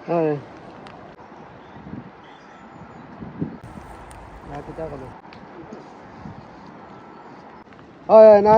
হ্যাঁ না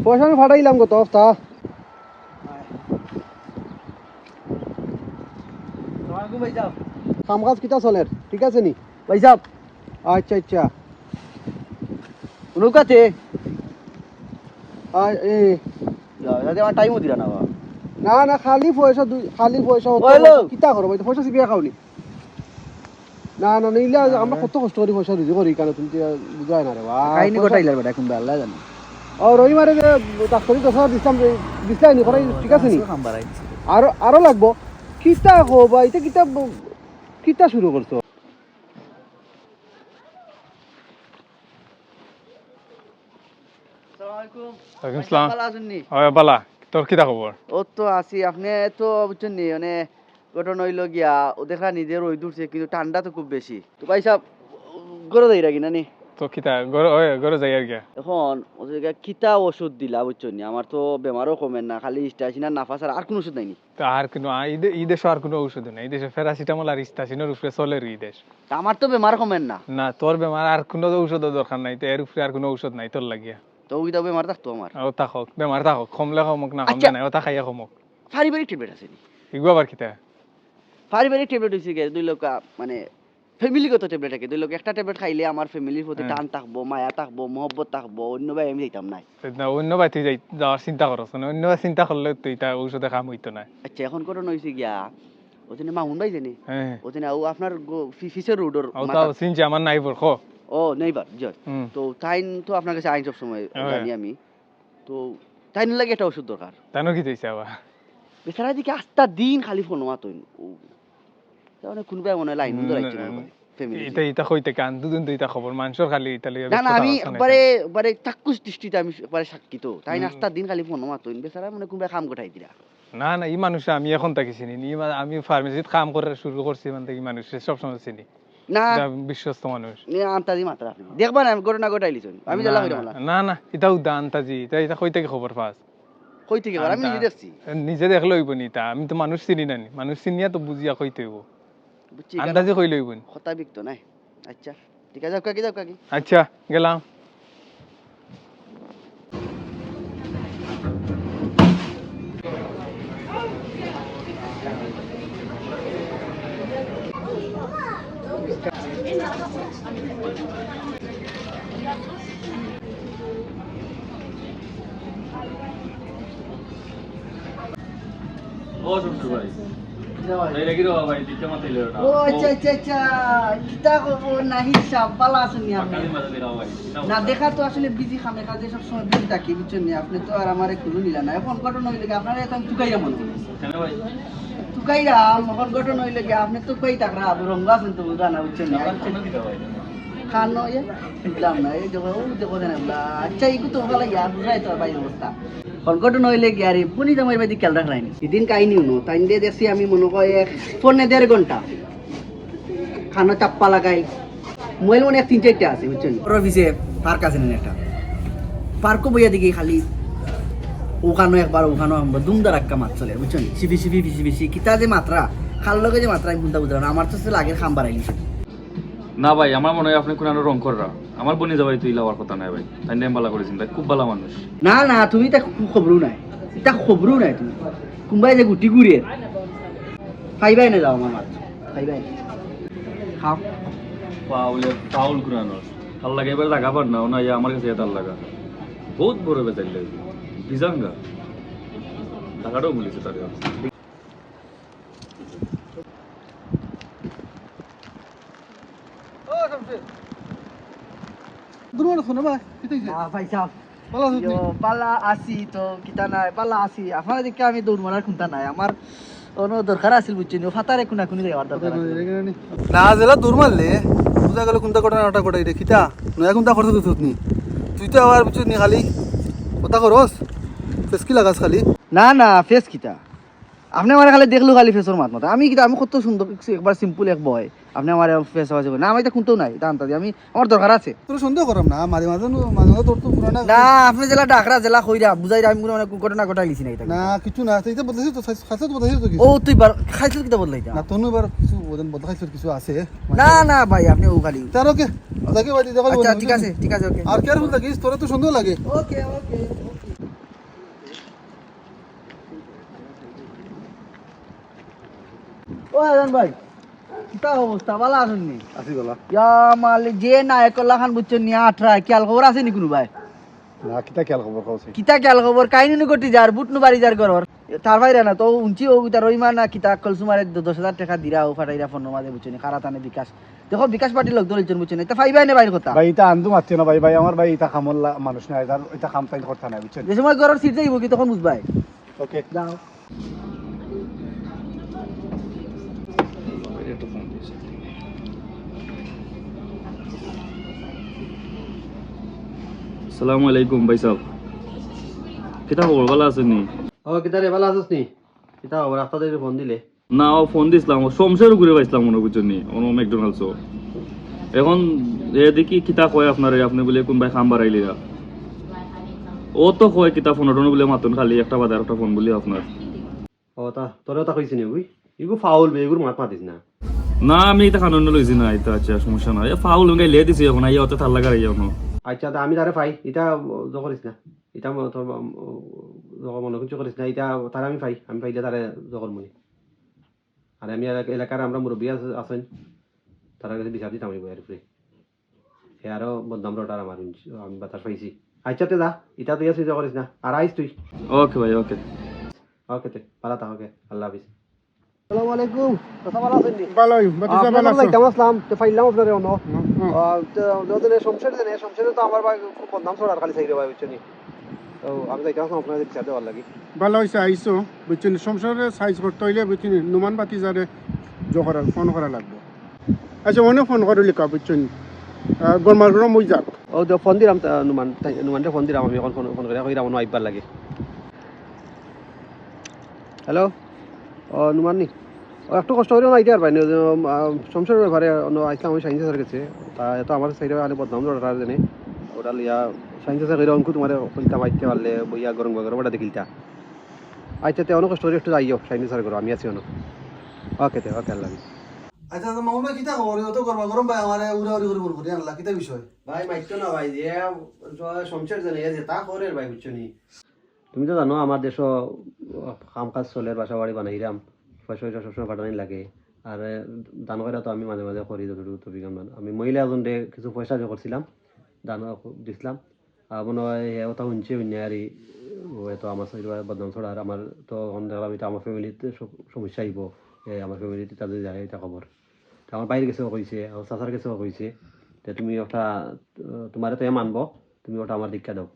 পয়সা আমি ফাটাইলাম গত সপ্তাহ। কাম কাজ কিতা চলের ঠিক আছে নি ভাই সাহেব আচ্ছা আচ্ছা নৌকাতে এই আমার টাইমও দিলা না বাবা। না না খালি পয়সা খালি পয়সা হইলো। কিতা করো ভাই পয়সা চিবিয়া খাওনি না না নিলে আমরা কত কষ্ট করি পয়সা রুজি করি কেন তুমি বুঝায় না রে কাহিনী গোটাইলার বেটা কোনবা আল্লাহ জানে। ও রবিবারে যে ডাক্তারি 10,000 দিতাম দিছলাই নি করাই ঠিক আছে নি খাম বাড়াইছি আরো লাগবো কিতা হো ভাই এটা কিতা কিতা শুরু করছো ওয়ালাইকুম আসসালাম। হয় বালা তোর কিতা খবর? ও তো আছি আপনি তো বুঝছেন নি মানে ঘটনা হইলো গিয়া ও দেখা নিজের ওই দূরছে কিন্তু ঠান্ডা তো খুব বেশি তো ভাই সাহেব গরো দেই রাখি না নি তো কিতা গরো যাই আর গিয়া এখন ওদেরকে কিতা ওষুধ দিলা বুঝছেন নি আমার তো বেমারও কমেন না খালি স্টাইসিনা নাফাস আর কোনো ওষুধ নাইনি তা আর কোনো এই দেশে আর কোনো ঔষধ নাই এই দেশে প্যারাসিটামল আর ইস্তাসিনের উপরে চলে এই দেশ। তা আমার তো বেমার কমেন না না তোর বেমার আর কোনো ঔষধের দরকার নাই তো এর উপরে আর কোনো ঔষধ নাই তোর লাগিয়া তো ওইটা বেমার থাকতো আমার ও থাকক বেমার থাকক কমলে কমক না আচ্ছা। কমলে নাই ওটা খাইয়া কমক পারিবারিক ট্যাবলেট আছে নি এগুলো আবার কিতা পারিবারিক ট্যাবলেট হইছে গিয়া 2 লোক মানে ফ্যামিলিগত ট্যাবলেট আছে 2 লোক একটা ট্যাবলেট খাইলে আমার ফ্যামিলির প্রতি টান থাকবো মায়া থাকবো মহব্বত থাকবো অন্য ভাই আমি যাইতাম না না অন্য বাই তুই যাওয়ার চিন্তা করছ না অন্য বাই চিন্তা করলে তুই তা ঔষধে কাম হইতো না। আচ্ছা এখন ঘটনা হইছে গিয়া ওদিনে মামুন ভাই জানি হ্যাঁ ওদিনে ও আপনার ফিসের রোডর ও তাও চিনছি আমার নাইবর খো ও নেইবার জয় হুম। তো তাইন তো আপনার কাছে আইন সব সময় হ্যাঁ। জানি আমি তো তাইন লাগে একটা ওষুধ দরকার তানো কি দিছে আবার বেচারা দিকে আস্তা দিন খালি ফোন মাতইন ও তাহলে কোন ভাই মনে হয় লাইন ধরাইছে ফ্যামিলি এটা এটা কইতে কান দুদিন দুইটা খবর মানুষের খালি এটা লিয়ে না না ব্যস্ততা আমি আছে না একবারে একবারে চাক্ষুষ দৃষ্টিতে আমি একবারে সাক্ষী তো তাই নাস্তার দিন খালি ফোন মাতইন বেচারা মানে কোন ভাই কাম গোটাই দিলা না না এই মানুষ আমি এখন তাকে চিনি আমি ফার্মেসিতে কাম করে শুরু করছি মানে এই মানুষ সবসময় চিনি না এটা বিশ্বস্ত মানুষ আন্তাজি মাত্রা আপনি দেখবা না আমি ঘটনা ঘটাইলিছেন আমি না, জানলা না, হইলাম না না না এটা উদান্তাজি এটা এটা কই থেকে খবর পাস কই থেকে আমি নিজে দেখছি নিজে দেখলে হইব নি তা আমি তো মানুষ চিনি না নি মানুষ চিনিয়া তো বুঝিয়া কইতে হইব বুঝছি আন্দাজে কইলে হইব নি কথা বিকতো নাই আচ্ছা ঠিক আছে যাও কাকি আচ্ছা গেলাম ও শ্বশুর ভাই তাই লাগি রে ভাই দিতে মাতাইলে না ও আচ্ছা আচ্ছা আচ্ছা কিতা কব না হিসাব বালা আছেন নি আপনি কালি মাঝে দিরা ভাই না দেখা তো আসলে বিজি খামে কাজে সব সময় বিজি থাকি বুঝছেন নি আপনি তো আর আমারে খুঁজে নিলা না এখন ঘটনা হইলে কি আপনারা এখন তুকাইরা মনে কেন ভাই তুকাইরা এখন ঘটনা হইলে কি আপনি তো কই টাকরা রঙ্গা আছেন তো বুঝা না বুঝছেন নি খানো ইয়ে বুঝলাম না এই দেখো ও দেখো না বলা আচ্ছা ইকু তো ভালো গিয়া বুঝাই তো ভাই অবস্থা ঘটনা হইলে কি আরে পুনি জামাই বাদি খেয়াল রাখ রাইনি সেদিন কাহিনী হলো তাই দিয়ে দেখছি আমি মনে করি 1.5 ঘন্টা খানো চাপ্পা লাগাই মোবাইল মনে 3-4টা আছে বুঝছেন অফিসে পার্ক আছে না একটা পার্কও বইয়া দিকে খালি ওখানো একবার ওখানো আমরা দুমদার একটা মাছ চলে বুঝছেন সিপি কিতা যে মাত্রা খাল লগে যে মাত্রা আমি বুঝতে বুঝলাম না আমার তো আগের খাম বাড়াইলিছে না ভাই আমার মনে হয় আপনি কোন রং কররা আমার বনি যাবাই তুই লাওয়ার কথা নাই ভাই তাই নেম বালা করেছেন তাই খুব ভালো মানুষ না না তুমি তা খবরও নাই তা খবরও নাই তুমি কোনবাই যে গুটি গুড়িয়ে খাইবাই না যাও আমার মাছ খাইবাই খাও পাউল কুরানোর ভাল লাগে এবার লাগা পার না ওনা আমার কাছে তার লাগা বহুত বড় বেতাইল বিজাঙ্গা টাকাটাও বলেছে তার দুর্বল শোনো ভাই কিতা হইছে ভাই সাহেব ভালো আছো তুমি? পালা আসি তো কিতা নাই পালা আসি আপনারা দেখে আমি দৌড় মারার খুঁতা নাই আমার কোনো দরকার আছিল বুঝছেন ফাতারে কোনা কোনি যাওয়ার দরকার আছে। না জেলা দূর মারলে বুঝা গেল কোনটা কোটা ওটা কোটাই রে কিতা নয়া কোনটা করছ তুই তুই তো আবার বুঝছিস নি খালি কথা করস ফেসকি লাগাস খালি না না ফেস কিতা আপনি আমার খালি দেখলো খালি ফেসর মাত মতো আমি কিতা আমি কত সুন্দর একবার সিম্পল এক বয় আপনি আমার ফেস হওয়া যাবে না, আমি তো কোনটাও নাই এটা আনতে আমি আমার দরকার আছে। তোর সন্দেহ করাম না, মাঝে মাঝে মাঝে মাঝে তোর তো পুরানা না আপনি জেলা ডাকরা জেলা কইরা বুঝাই আমি কোনো মানে ঘটনা ঘটাই লিছি না এটা। না কিছু না, এটা বদলাইছিস তো, খাইছিস তো বদলাইছিস তো কিছু। ও তুই বার খাইছিস কিটা বদলাইতা? না তোর এবার কিছু বদলাইছিস কিছু আছে। না না ভাই আপনি ও খালি। তার ওকে ওকে ভাই দেখো। আচ্ছা ঠিক আছে ওকে। আর কেয়ারফুল থাকিস, তোরা তো সন্দেহ লাগে। ওকে ওকে। ও আজান ভাই কিটা অবস্থা ভালো আছেন নি? আসি বলা ইয়া মালিক যে নায়কল্লা খান বুঝছেন নি আটরা খেয়াল খবর আছে নি কোনো ভাই? না কিতা খেয়াল খবর কওছে। কিতা খেয়াল খবর কাহিনী নি করতে যার বুটনু বাড়ি যার ঘর তার ভাইরা না তো উঞ্চি ও তার ওই না কিতা কলসুমারে 10,000 টাকা দিরা ও ফাটাইরা ফোন মাঝে বুঝছেন কারা তানে বিকাশ দেখো বিকাশ পার্টির লোক ধরেছেন বুঝছেন এটা ফাইবাই না বাইর কথা ভাই এটা আন্দু মারছে না ভাই, ভাই আমার ভাই এটা খামল্লা মানুষ না, এটা এটা খাম তাই করতে না বুঝছেন। যে সময় ঘরের সিট যাইব কি তখন বুঝবাই। ওকে যাও আসসালামু আলাইকুম ভাই সাহেব, কিতা খবর, ভালো আছেন নি? ও কিতারে ভালো আছিস নি? কিতা খবর, রাস্তা দিয়ে ফোন দিলে? না ও ফোন দিছিলাম, ও শমশের ঘুরে পাইছিলাম মনে বুঝছেন নি, অন্য ম্যাকডোনাল্ডসও। এখন এ দেখি কিতা কয় আপনারে, আপনি বলে কোন ভাই খাম বাড়াইলিরা। ও তো কয় কিতা ফোন টোন বলে মাতুন খালি একটা বাদে একটা ফোন বলি আপনার। ও তা তোরেও তা কইছি নি? ইগু ফাউল বে, ইগুর মাত মাতিস না। না আমি এটা খানো লইছি না, এটা আচ্ছা সমস্যা নাই, ফাউল গাই লে দিছি এখন আইয়া অত থাল লাগা রাইয়া এখন। আচ্ছা তা আমি তারে পাই, এটা করিস না, এটা তোর মনে কিছু করিস না, এটা তারে আমি পাইলে তারে জগর মনি। আর আমি এলাকার আমরা মুরব্বী আছেন, তারা কাছে বিচার দিতাম আমি বইয়ের উপরে। সে আরো বদনাম রটার আমার আমি বাতাস পাইছি। আচ্ছা তে যা, এটা তুই চিন্তা করিস না, আর আইস তুই। ওকে ভাই ওকে। ওকে তে পালা তা, ওকে, আল্লাহ হাফিজ। আসসালামু আলাইকুম কথা ভালো আছেন নি? ভালোই বাতিজা ভালো আছে। কেমন আসলাম তো ফাইলাম আপনারে অন্য যতদিন শমশের তো আমার ভাই খুব বদনাম ছড়ার খালি চাইরে ভাই বুঝছেন নি তো আমি যাইতাম আপনাদের বিচার দেওয়ার লাগি। ভালো হয়েছে আইসো বুঝছেন, সংসারে সাইজ করতে হইলে বুঝছেন নুমান বাতি যারে ফোন করা লাগবে। আচ্ছা অনেক ফোন করে লিখা বুঝছেন, গরমার গরম মই যাক। ও তো ফোন দিলাম নুমানটা ফোন দিলাম আমি এখন ফোন করে কইরাম অন্য আইবার লাগে। হ্যালো, ও নুমান নি? ও একটু কষ্ট করে আইতে আর ভাই সংসারের ব্যাপারে অন্য আইসলাম আমি সাইন্স স্যার গেছে, তা এত আমার সাইডে আলে বদনাম ওটা জানে ওটা লিয়া সাইন্স স্যার করে অঙ্কু তোমার কইতাম আইতে পারলে বইয়া গরম গরম ওটা দেখিলতা। আচ্ছা তে অনেক কষ্ট করে একটু যাইও সাইন্স স্যার করো, আমি আছি অন্য। ওকে তে ওকে, আল্লাহ হাফিজ। আচ্ছা তো মামুন ভাই কিতা খবর, অত গরমা গরম ভাই আমারে উড়া উড়ি করে বল করি আনলা, কিতা বিষয়? ভাই মাইতো না ভাই, যে সংসার জানে যে তা করে ভাই বুঝছো নি। তুমি তো জানো আমার দেশ কাম কাজ চলে, বাসা বাড়ি বানাইলাম, পয়সা পয়সা সবসময় পাঠানি লাগে। আর দান করা তো আমি মাঝে মাঝে করি যতটুকু তো বিজ্ঞান। আমি মহিলা এজন কিছু পয়সা যে করছিলাম দান দিছিলাম, মনে হয় ওটা শুনছে আর তো আমার শরীর বদনাম ছড়া। আর আমার তো দেখলাম এটা আমার ফ্যামিলিতে সমস্যা আইব, আমার ফ্যামিলিতে তাদের যায় এটা খবর। আমার বাইরে গেছেও কইছে, আমার চাচার গেছেও কইছে যে তুমি ওটা তোমারে তো মানবো, তুমি ওটা আমার দীক্ষা দাও।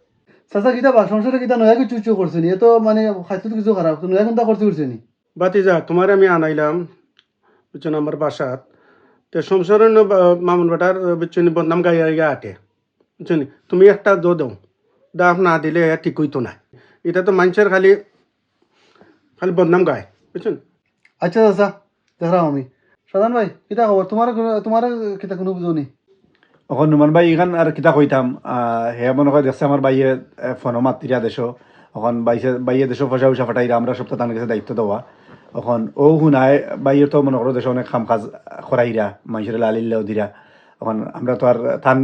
চাচা কিতা বা সংসারে কিতা নয়া কিছু চুচু করছে নি, এ তো মানে খাইতে তো কিছু খারাপ, নয়া কোনটা করতে করছে নি? বাতিজা তোমার আমি আনাইলাম বুঝছেন আমার বাসাত, তো সংসারের মামুন বেটার বুঝছেন বদনাম গাইয়া আটে বুঝছেন। তুমি একটা দাও দাম না দিলে ঠিক হইতো না, এটা তো মানুষের খালি খালি বদনাম গায় বুঝছেন। আচ্ছা চাচা দেখলাম আমি। সাধারণ ভাই কিতা খবর, তোমার কিতা কোনো বুঝো নি? এখন নুমান ভাই এখান আর কিতা কইতাম, হে মনে করে দেখছে আমার বাইয়ে ফোনও মাতিরা দেশ, এখন বাইয়ে দেশ পয়সা পয়সা ফাটাইরা আমরা সপ্তাহ তার কাছে দায়িত্ব দেওয়া। এখন ও শুনায় বাইয়ে তো মনে করো দেশে অনেক কাম কাজ করাইরা মানুষের লালিল্লাও দিরা। এখন আমরা তো আর তান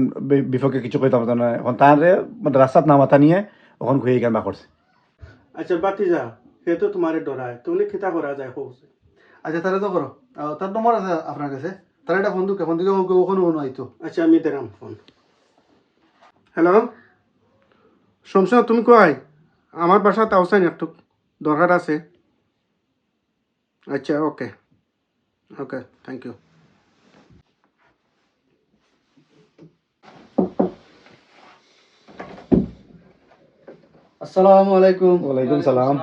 বিপক্ষে কিছু কইতাম না, এখন তার রাস্তাত নামাতা নিয়ে এখন খুঁয়ে গান বা করছে। আচ্ছা বাতিজা সে তো তোমার ডরায়, তুমি খিতা করা যায় হোক। আচ্ছা তাহলে তো করো, তার নম্বর আছে আপনার কাছে, তার একটা ফোন দুঃখে ফোন দিকে ওখানে কোনো আইতো। আচ্ছা আমি দিলাম ফোন। হ্যালো শমশা, তুমি কই? আমার বাসা তাওসাইন, একটু দরকার আছে। আচ্ছা ওকে ওকে, থ্যাংক ইউ। আসসালামু আলাইকুম। ওয়ালাইকুম সালাম।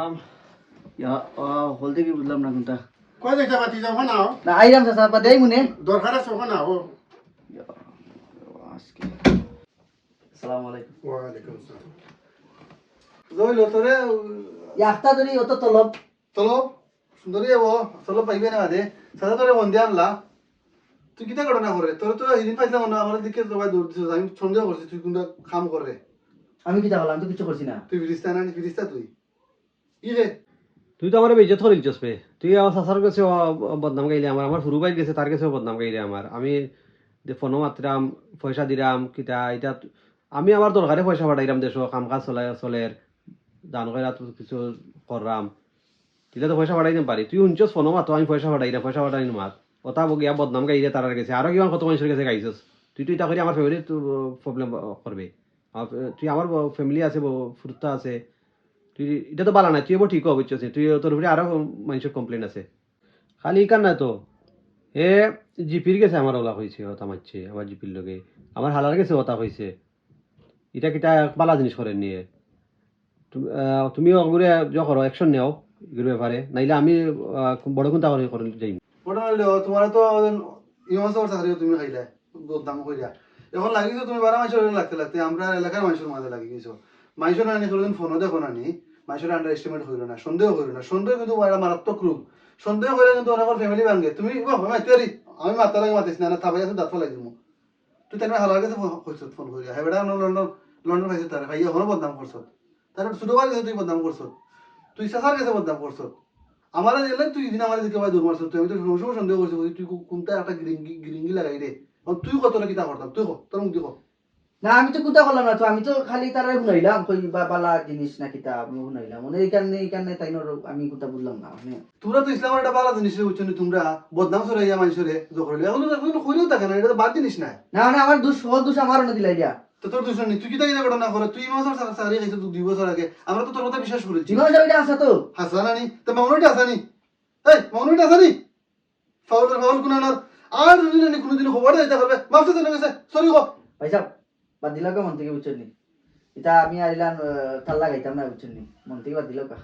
বলতে কি বুঝলাম না কোনটা। কই যাইতে পাতি যাও না? না আইরাম চাচা বা দেই মনে দরকার আছে না? ও আসসালামু আলাইকুম। ওয়ালাইকুম সালাম। জইল তোরে একটা ধরি অত তলব তলব সুন্দরী হবো, তলব পাইবে না দে চাচা তোরে ফোন দিয়ে আনলা। তুই কিতা ঘটনা করে তোর তো সেদিন পাইছিলাম না আমার দিকে সবাই দৌড় দিছিস আমি সন্দেহ করছি তুই কোনটা কাম করে আমি কি বললাম আমি তো কিছু করছি না তুই ফিরিস্তা না ফিরিস্তা তুই ই রে তুই তো আমার বেজত করে দিচ্ছিস পে তুই আমার শাসার কাছে বদনাম গাইলে আমার ফুরু ভাই গেছে তার কাছেও বদনাম গাইলে আমার আমি ফোনও মাত্রাম পয়সা দিলাম কিতা এটা আমি আমার দরকারে পয়সা পাঠাইলাম দেশ কাম কাজ চলের দান করে কিছু করলাম দিলে তো পয়সা পাঠাই দিতে পারি তুই শুনছস ফোনও মাতো আমি পয়সা পাঠাই মাত ওটা গিয়া বদনাম গাইলে তার গেছে আরো কিমান কত মানুষের কাছে গাইছস তুই তো এটা করে আমার ফ্যামিলি প্রবলেম করবে তুই আমার ফ্যামিলি আছে ফুরতা আছে তুই এটা তো বালা নাই তুই এবার ঠিক বুঝছিস তুই তোর উপরে আরো মানুষের কমপ্লেন আছে খালি ইকান না তো এ জিপির গেছে আমার ওলা হয়েছে ওটা মারছে আমার জিপির লগে আমার হালার গেছে ওটা হয়েছে এটা কিটা বালা জিনিস করেন নিয়ে তুমিও ওগুলো যা করো অ্যাকশন নেও এগুলোর ব্যাপারে নাইলে আমি বড় কোনটা করে যাই ঘটনা হইলো তোমার তো ইমাম সাহেব চাকরি তুমি খাইলে দাম কইরা এখন লাগিছো তুমি 12 মাসের লাগতে লাগতে আমরা এলাকার মানুষের মাঝে লাগি গেছো মানুষের আনি কোনদিন ফোনও দেখো না নি মানুষের আন্ডার এস্টিমেট হইল না সন্দেহ করিল না সন্দেহ কিন্তু বড় মারাত্মক রূপ সন্দেহ করে কিন্তু অনেক ফ্যামিলি ভাঙে তুমি মাতারি আমি মাতার লাগে মাতিস না থাবাই আছে দাঁত ফলাই দিব তুই তার হালার কাছে কইছ ফোন করিয়া হেবেডা লন্ডন লন্ডন পাইছে তার ভাই এখনো বদনাম করছ তার ছোট ভাই কাছে তুই বদনাম করছ তুই সাসার কাছে বদনাম করছ আমার এলে তুই দিন আমার দিকে ভাই দূর মারছ তুই আমি তো সময় সন্দেহ করছি তুই কোনটা একটা গিরিঙ্গি লাগাই রে তুই কত না কিতা করতাম তুই তোর মুখ দেখো না আমি তো কুতা করলাম না তো আমি তো খালি তারা শুনাইলাম কই বালা জিনিস না কিতা আমি শুনাইলাম মানে এই কারণে তাই আমি কুতা বললাম না মানে তোমরা তো ইসলামের একটা বালা জিনিস বুঝছো নি তোমরা বদনাম সরাইয়া মানুষরে জখরলে এখন তো কইলেও থাকে না এটা তো বাদ জিনিস না না মানে আমার দোষ আমার না দিলাই দিয়া তো তোর দূষণ নেই তুই কি তাই ঘটনা করে তুই মাসের সারি খাইছিস 2 বছর আগে আমরা তো তোর কথা বিশ্বাস করেছি জীবন সবটা আছে তো হাসানানি তো মামুনিটা হাসানি এই মামুনিটা হাসানি ফাউল কুনানোর আর যদি না কোনোদিন খবর দিতে পারবে মাফতে জানা গেছে সরি গো ভাই সাহেব বাদ দিলাম মন থেকে বুঝছেন নি এটা আমি আইলাম তাল্লা গাইতাম না বুঝছেন নি মন থেকে বাদ দিলাম কা